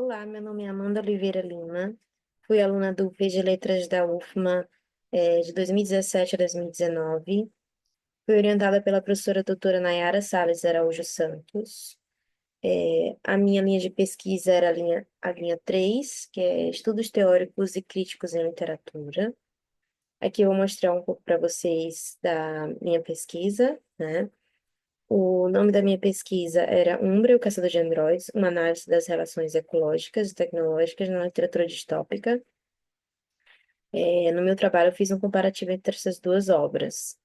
Olá, meu nome é Amanda Oliveira Lima. Fui aluna do UP de Letras da UFMA, de 2017 a 2019. Fui orientada pela professora doutora Nayara Salles Araújo Santos. A minha linha de pesquisa era a linha 3, que é Estudos Teóricos e Críticos em Literatura. Aqui eu vou mostrar um pouco para vocês da minha pesquisa, né? O nome da minha pesquisa era Umbra, o Caçador de Androides, uma análise das relações ecológicas e tecnológicas na literatura distópica. No meu trabalho, eu fiz um comparativo entre essas duas obras.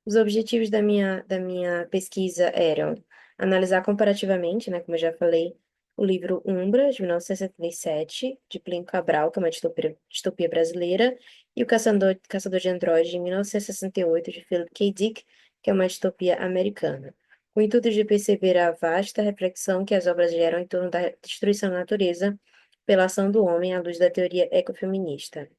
Os objetivos da minha pesquisa eram analisar comparativamente, né, como eu já falei, o livro Umbra, de 1977, de Plínio Cabral, que é uma distopia brasileira, e o Caçador de Androides, de 1968, de Philip K. Dick, que é uma distopia americana. Com o intuito de perceber a vasta reflexão que as obras geram em torno da destruição da natureza pela ação do homem à luz da teoria ecofeminista.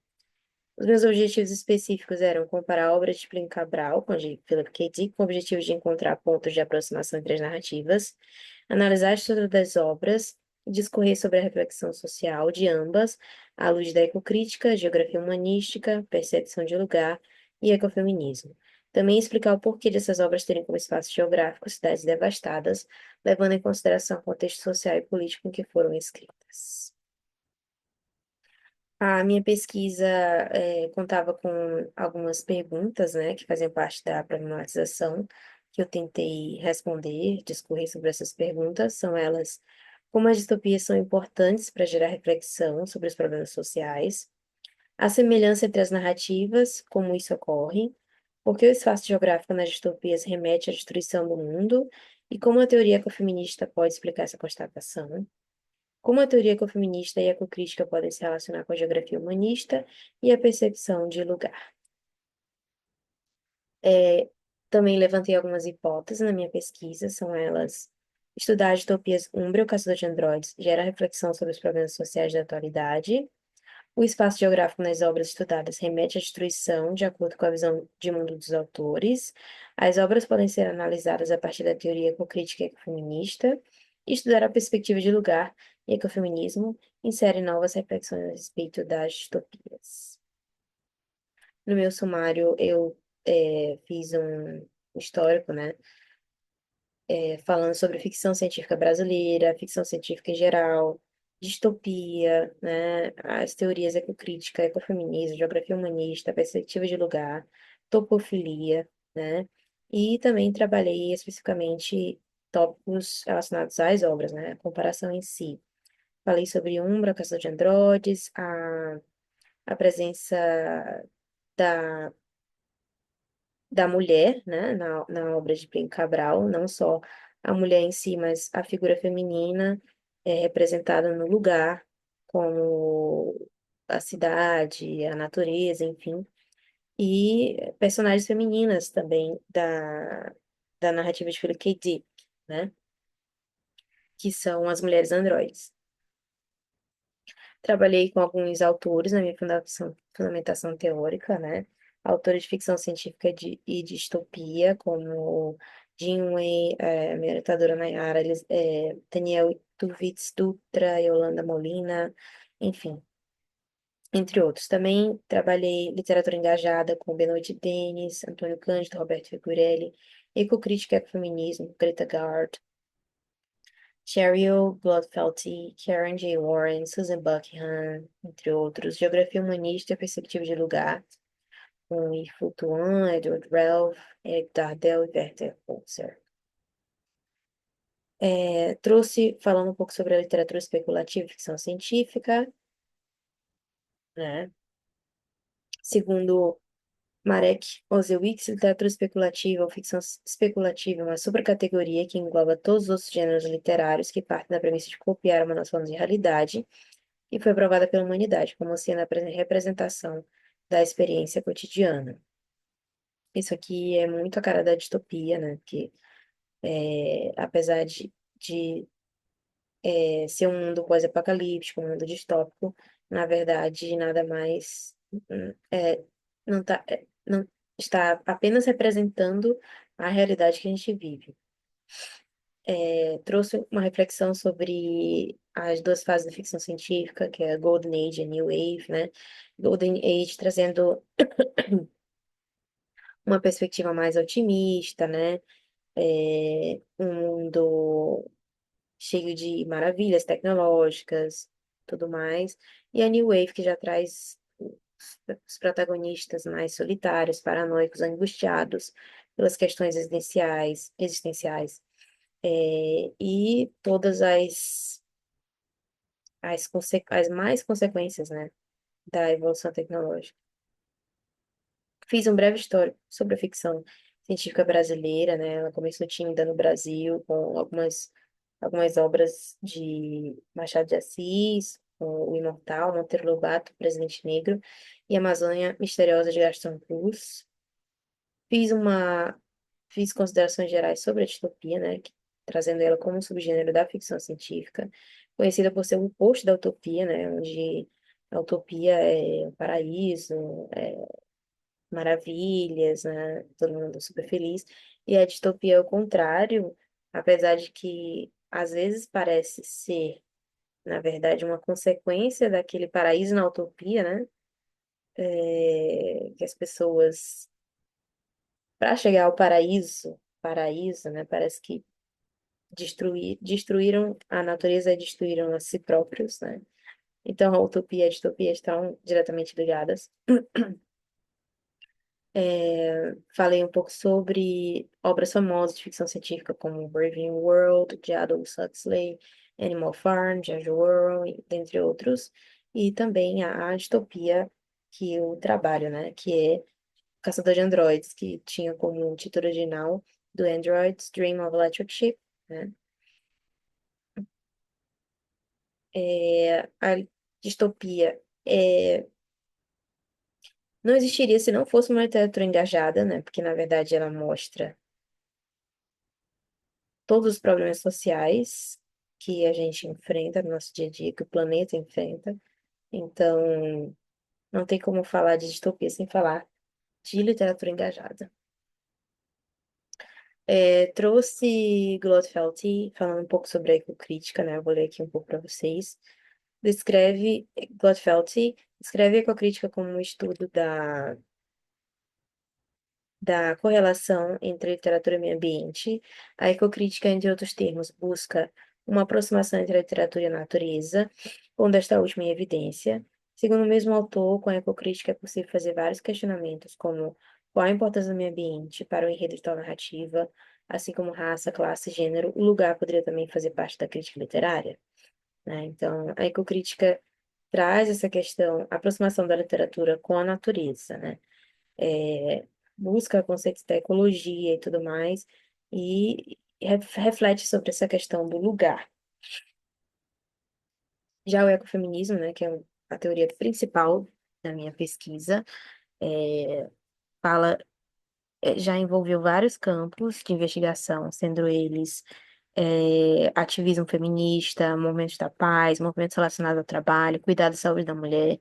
Os meus objetivos específicos eram comparar a obra de Plínio Cabral com a de Philip K. Dick, com o objetivo de encontrar pontos de aproximação entre as narrativas, analisar a estrutura das obras e discorrer sobre a reflexão social de ambas, à luz da ecocrítica, geografia humanística, percepção de lugar e ecofeminismo. Também explicar o porquê dessas obras terem como espaço geográfico cidades devastadas, levando em consideração o contexto social e político em que foram escritas. A minha pesquisa contava com algumas perguntas, né, que faziam parte da problematização, que eu tentei responder, discorrer sobre essas perguntas. São elas: como as distopias são importantes para gerar reflexão sobre os problemas sociais, a semelhança entre as narrativas, como isso ocorre, por que o espaço geográfico nas distopias remete à destruição do mundo, e como a teoria ecofeminista pode explicar essa constatação. Como a teoria ecofeminista e a ecocrítica podem se relacionar com a geografia humanista e a percepção de lugar. É, Também levantei algumas hipóteses na minha pesquisa, são elas: estudar as distopias Umbra, o Caçador de Androides, gera reflexão sobre os problemas sociais da atualidade. O espaço geográfico nas obras estudadas remete à destruição, de acordo com a visão de mundo dos autores. As obras podem ser analisadas a partir da teoria ecocrítica e ecofeminista. Estudar a perspectiva de lugar e ecofeminismo insere novas reflexões a respeito das distopias. No meu sumário, eu fiz um histórico, né, falando sobre ficção científica brasileira, ficção científica em geral, distopia, né, as teorias ecocrítica, ecofeminismo, geografia humanista, perspectiva de lugar, topofilia, né, e também trabalhei especificamente tópicos relacionados às obras, né, a comparação em si. Falei sobre Umbra, Caçador de Androides, a presença da da mulher, né, na obra de Plínio Cabral, não só a mulher em si, mas a figura feminina representada no lugar, como a cidade, a natureza, enfim, e personagens femininas também da narrativa de Philip K. Dick, né, que são as mulheres androides. Trabalhei com alguns autores na minha fundamentação teórica, né? Autores de ficção científica e distopia, como Janeway, a minha orientadora Nayara, Daniel Turvitz Dutra, Yolanda Molina, enfim, entre outros. Também trabalhei literatura engajada com Benoit Denis, Antônio Cândido, Roberto Figurelli, ecocrítica e ecofeminismo, Greta Gard, Cheryl Bloodfelty, Karen J. Warren, Susan Buckingham, entre outros. Geografia humanista e perspectiva de lugar, com Yves Tuan, Edward Ralph, Eric Dardel e Werther Holzer. Trouxe, falando um pouco sobre a literatura especulativa e ficção científica, né? Segundo Marek Ozewicz, literatura especulativa ou ficção especulativa é uma subcategoria que engloba todos os outros gêneros literários que partem da premissa de copiar uma noção de realidade e foi provada pela humanidade como sendo a representação da experiência cotidiana. Isso aqui é muito a cara da distopia, né? Que apesar de ser um mundo pós-apocalíptico, um mundo distópico, na verdade, nada mais não tá, não está apenas representando a realidade que a gente vive. trouxe uma reflexão sobre as duas fases da ficção científica, que é a Golden Age e a New Wave, né? Golden Age trazendo uma perspectiva mais otimista, né? Um mundo cheio de maravilhas tecnológicas, tudo mais. E a New Wave, que já traz os protagonistas mais solitários, paranoicos, angustiados pelas questões existenciais, e todas as mais consequências, né, da evolução tecnológica. Fiz um breve histórico sobre a ficção científica brasileira, né? Ela começou tímida no Brasil, com algumas obras de Machado de Assis, com O Imortal, Monteiro Lobato, Presidente Negro, e Amazônia Misteriosa de Gastão Cruz. Fiz uma, fiz considerações gerais sobre a distopia, né? Trazendo ela como um subgênero da ficção científica, conhecida por ser o oposto da utopia, né? Onde a utopia é o paraíso, maravilhas, né? Todo mundo super feliz. E a distopia é o contrário, apesar de que às vezes parece ser, na verdade, uma consequência daquele paraíso na utopia, né? Que as pessoas, para chegar ao paraíso, né? Parece que destruíram a natureza e destruíram a si próprios, né? Então, a utopia e a distopia estão diretamente ligadas. Falei um pouco sobre obras famosas de ficção científica, como Brave New World, de Aldous Huxley, Animal Farm, George Orwell, dentre outros. E também a distopia que eu trabalho, né? Que é Caçador de Androids, que tinha como título original Do Androids Dream of Electric Sheep, né? A distopia não existiria se não fosse uma literatura engajada, né? Porque, na verdade, ela mostra todos os problemas sociais que a gente enfrenta no nosso dia a dia, que o planeta enfrenta. Então, não tem como falar de distopia sem falar de literatura engajada. Trouxe Glotfelty falando um pouco sobre a ecocrítica, né? Eu vou ler aqui um pouco para vocês. Glotfelty descreve a ecocrítica como um estudo da correlação entre literatura e meio ambiente. A ecocrítica, entre outros termos, busca uma aproximação entre a literatura e a natureza, pondo esta última em evidência. Segundo o mesmo autor, com a ecocrítica é possível fazer vários questionamentos, como qual a importância do meio ambiente para o enredo de tal narrativa, assim como raça, classe, gênero. O lugar poderia também fazer parte da crítica literária, né? Então, a ecocrítica traz essa questão, a aproximação da literatura com a natureza, né? é, Busca conceitos da ecologia e tudo mais, e reflete sobre essa questão do lugar. Já o ecofeminismo, né, que é a teoria principal da minha pesquisa, fala, já envolveu vários campos de investigação, sendo eles ativismo feminista, movimentos da paz, movimentos relacionados ao trabalho, cuidado da saúde da mulher,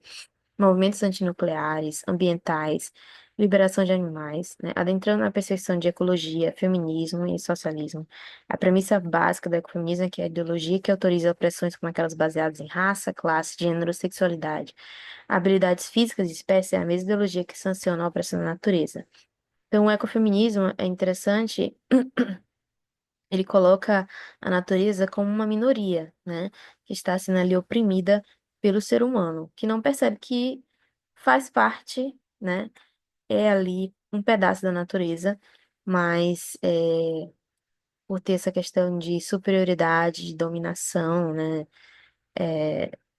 movimentos antinucleares, ambientais, liberação de animais, né? Adentrando na percepção de ecologia, feminismo e socialismo. A premissa básica do ecofeminismo é que a ideologia que autoriza opressões como aquelas baseadas em raça, classe, gênero, sexualidade, habilidades físicas e espécie é a mesma ideologia que sanciona a opressão da natureza. Então, o ecofeminismo é interessante, ele coloca a natureza como uma minoria, né? Que está sendo ali oprimida pelo ser humano, que não percebe que faz parte, né? É ali um pedaço da natureza, mas por ter essa questão de superioridade, de dominação, né?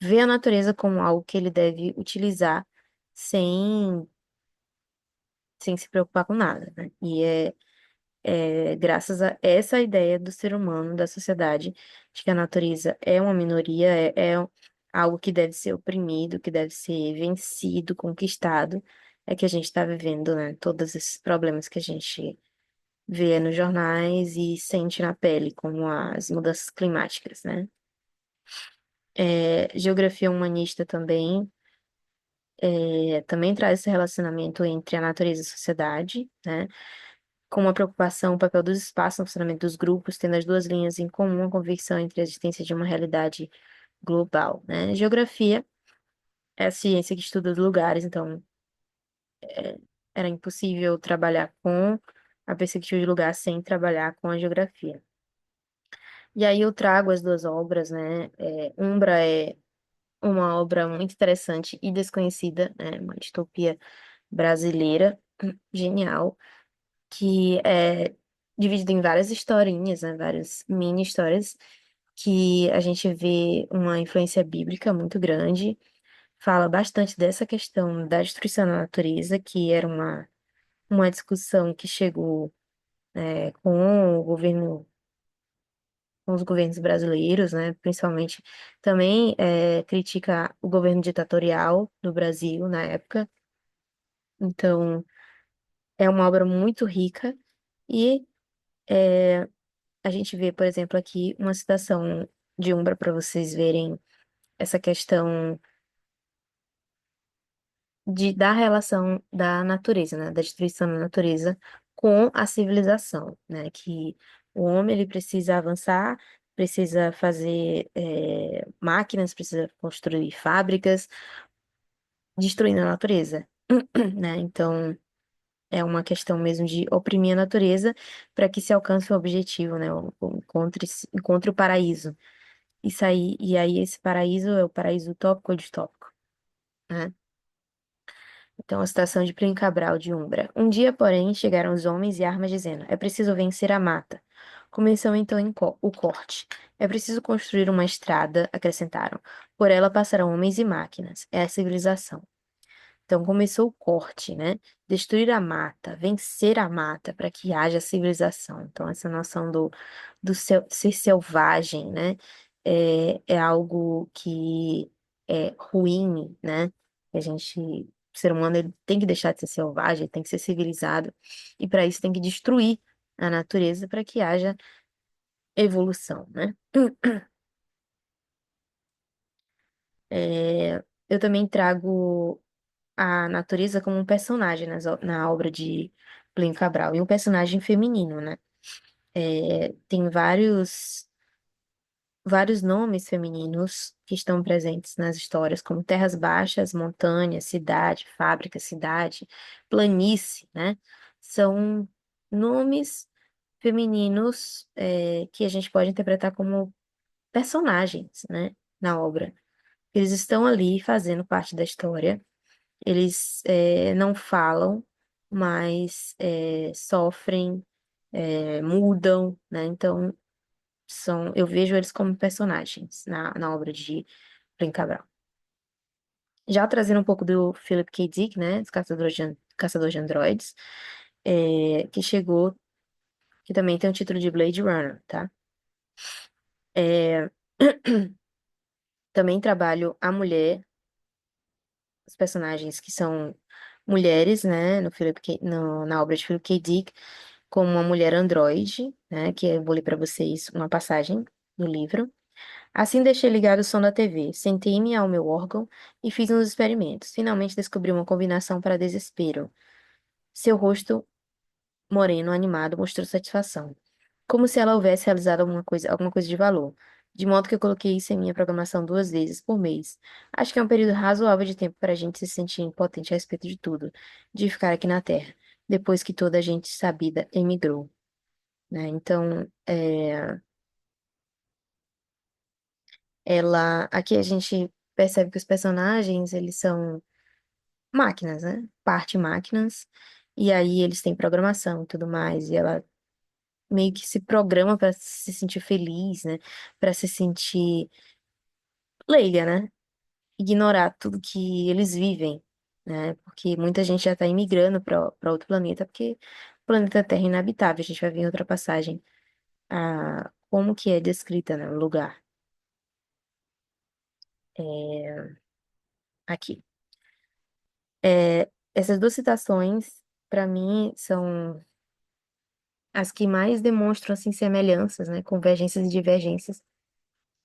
Vê a natureza como algo que ele deve utilizar sem, sem se preocupar com nada, né? Graças a essa ideia do ser humano, da sociedade, de que a natureza é uma minoria, algo que deve ser oprimido, que deve ser vencido, conquistado, é que a gente está vivendo, né? Todos esses problemas que a gente vê nos jornais e sente na pele, como as mudanças climáticas, né? Geografia humanista também, também traz esse relacionamento entre a natureza e a sociedade, né? com uma preocupação, o papel dos espaços no funcionamento dos grupos, tendo as duas linhas em comum a convicção entre a existência de uma realidade global, né? Geografia é a ciência que estuda os lugares, então era impossível trabalhar com a perspectiva de lugar sem trabalhar com a geografia. E aí eu trago as duas obras, né? Umbra é uma obra muito interessante e desconhecida, né? Uma distopia brasileira, genial, que é dividido em várias historinhas, né? Várias mini histórias, que a gente vê uma influência bíblica muito grande. Fala bastante dessa questão da destruição da natureza, que era uma discussão que chegou, com o governo, com os governos brasileiros, né? Principalmente também critica o governo ditatorial do Brasil na época. Então, é uma obra muito rica e a gente vê, por exemplo, aqui uma citação de Umbra para vocês verem essa questão da relação da natureza, né, da destruição da natureza com a civilização, né, que o homem ele precisa avançar, precisa fazer máquinas, precisa construir fábricas, destruindo a natureza, né? Então é uma questão mesmo de oprimir a natureza para que se alcance o objetivo, né? Encontre o paraíso. Isso aí, e aí esse paraíso é o paraíso utópico ou distópico, né? Então, a citação de Plínio Cabral de Umbra. Um dia, porém, chegaram os homens e armas dizendo: é preciso vencer a mata. Começou então o corte. É preciso construir uma estrada, acrescentaram. Por ela passarão homens e máquinas. É a civilização. Então começou o corte, né? Destruir a mata, vencer a mata para que haja civilização. Então essa noção do ser selvagem, né? É algo que é ruim, né? O ser humano ele tem que deixar de ser selvagem, ele tem que ser civilizado e para isso tem que destruir a natureza para que haja evolução, né? Eu também trago a natureza como um personagem na obra de Plínio Cabral, e um personagem feminino, né? Tem vários nomes femininos que estão presentes nas histórias, como terras baixas, montanhas, cidade, fábrica, cidade, planície, né? São nomes femininos, que a gente pode interpretar como personagens, né? Na obra. Eles estão ali fazendo parte da história. Eles não falam, mas sofrem, mudam, né? Então, eu vejo eles como personagens na obra de Plain Cabral. Já trazendo um pouco do Philip K. Dick, né? Dos Caçador de Androides, que chegou, que também tem o título de Blade Runner, tá? É, também trabalho a mulher, os personagens que são mulheres, né? Na obra de Philip K. Dick, como uma mulher androide, né, que eu vou ler para vocês uma passagem do livro. Assim deixei ligado o som da TV, sentei-me ao meu órgão e fiz uns experimentos. Finalmente descobri uma combinação para desespero. Seu rosto moreno, animado, mostrou satisfação, como se ela houvesse realizado alguma coisa de valor. De modo que eu coloquei isso em minha programação 2 vezes por mês. Acho que é um período razoável de tempo para a gente se sentir impotente a respeito de tudo, de ficar aqui na Terra, depois que toda a gente sabida emigrou, né? Então, aqui a gente percebe que os personagens, eles são máquinas, né? Parte máquinas, e aí eles têm programação e tudo mais, e ela meio que se programa para se sentir feliz, né? Para se sentir leiga, né? Ignorar tudo que eles vivem, né? Porque muita gente já está imigrando para outro planeta, porque o planeta Terra é inabitável. A gente vai ver em outra passagem como que é descrita, né, o lugar. É, aqui. Essas duas citações, para mim, são as que mais demonstram assim, semelhanças, né? Convergências e divergências,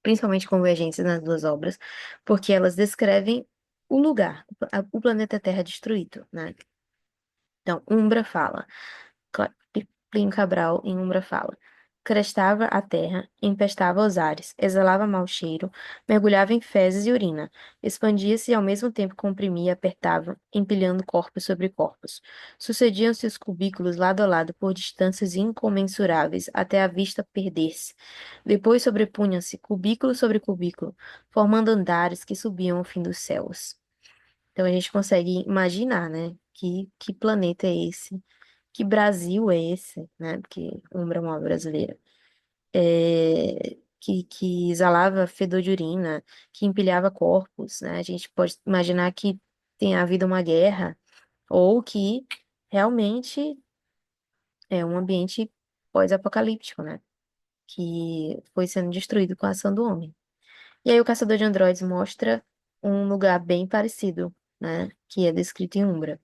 principalmente convergências nas duas obras, porque elas descrevem o lugar, o planeta Terra destruído, né? Então, Umbra fala. Plínio Cabral, em Umbra fala. Crestava a terra, empestava os ares, exalava mau cheiro, mergulhava em fezes e urina, expandia-se e ao mesmo tempo comprimia e apertava, empilhando corpos sobre corpos. Sucediam-se os cubículos lado a lado por distâncias incomensuráveis, até a vista perder-se. Depois sobrepunham-se cubículo sobre cubículo, formando andares que subiam ao fim dos céus. Então a gente consegue imaginar, né? Que planeta é esse? Que Brasil é esse, né? Porque Umbra é uma brasileira. Que exalava fedor de urina, que empilhava corpos, né? A gente pode imaginar que tenha havido uma guerra ou que realmente é um ambiente pós-apocalíptico, né? Que foi sendo destruído com a ação do homem. E aí o Caçador de Androides mostra um lugar bem parecido, né? Que é descrito em Umbra.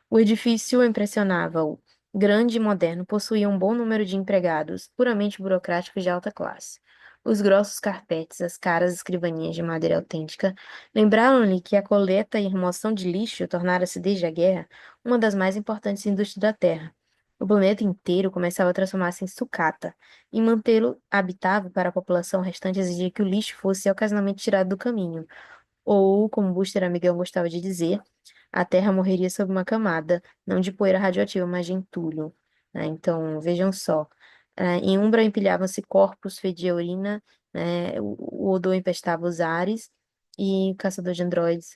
O edifício impressionava-o. Grande e moderno, possuía um bom número de empregados, puramente burocráticos de alta classe. Os grossos carpetes, as caras escrivaninhas de madeira autêntica, lembraram-lhe que a coleta e remoção de lixo tornara-se desde a guerra uma das mais importantes indústrias da Terra. O planeta inteiro começava a transformar-se em sucata, e mantê-lo habitável para a população restante exigia que o lixo fosse ocasionalmente tirado do caminho, ou, como Buster Amigão gostava de dizer, a Terra morreria sob uma camada, não de poeira radioativa, mas de entulho, né? Então, vejam só. Em Umbra empilhavam-se corpos, fedia urina, né? O odor empestava os ares, e em Caçador de Androides,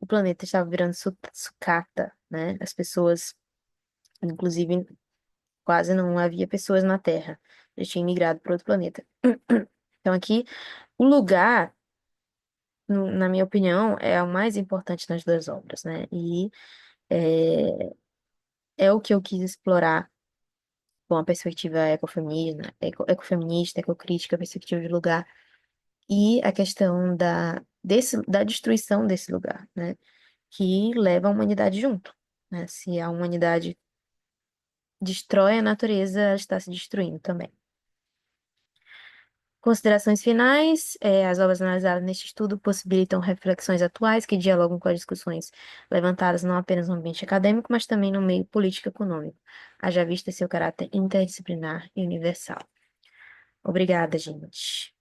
o planeta estava virando sucata, né? As pessoas, inclusive, quase não havia pessoas na Terra. Eles tinham migrado para outro planeta. Então, aqui, o lugar, na minha opinião, é o mais importante nas duas obras, né? E é, é o que eu quis explorar com a perspectiva ecofeminista, ecocrítica, perspectiva de lugar, e a questão da destruição desse lugar, né? Que leva a humanidade junto, né? Se a humanidade destrói a natureza, ela está se destruindo também. Considerações finais, as obras analisadas neste estudo possibilitam reflexões atuais que dialogam com as discussões levantadas não apenas no ambiente acadêmico, mas também no meio político-econômico, haja vista seu caráter interdisciplinar e universal. Obrigada, gente.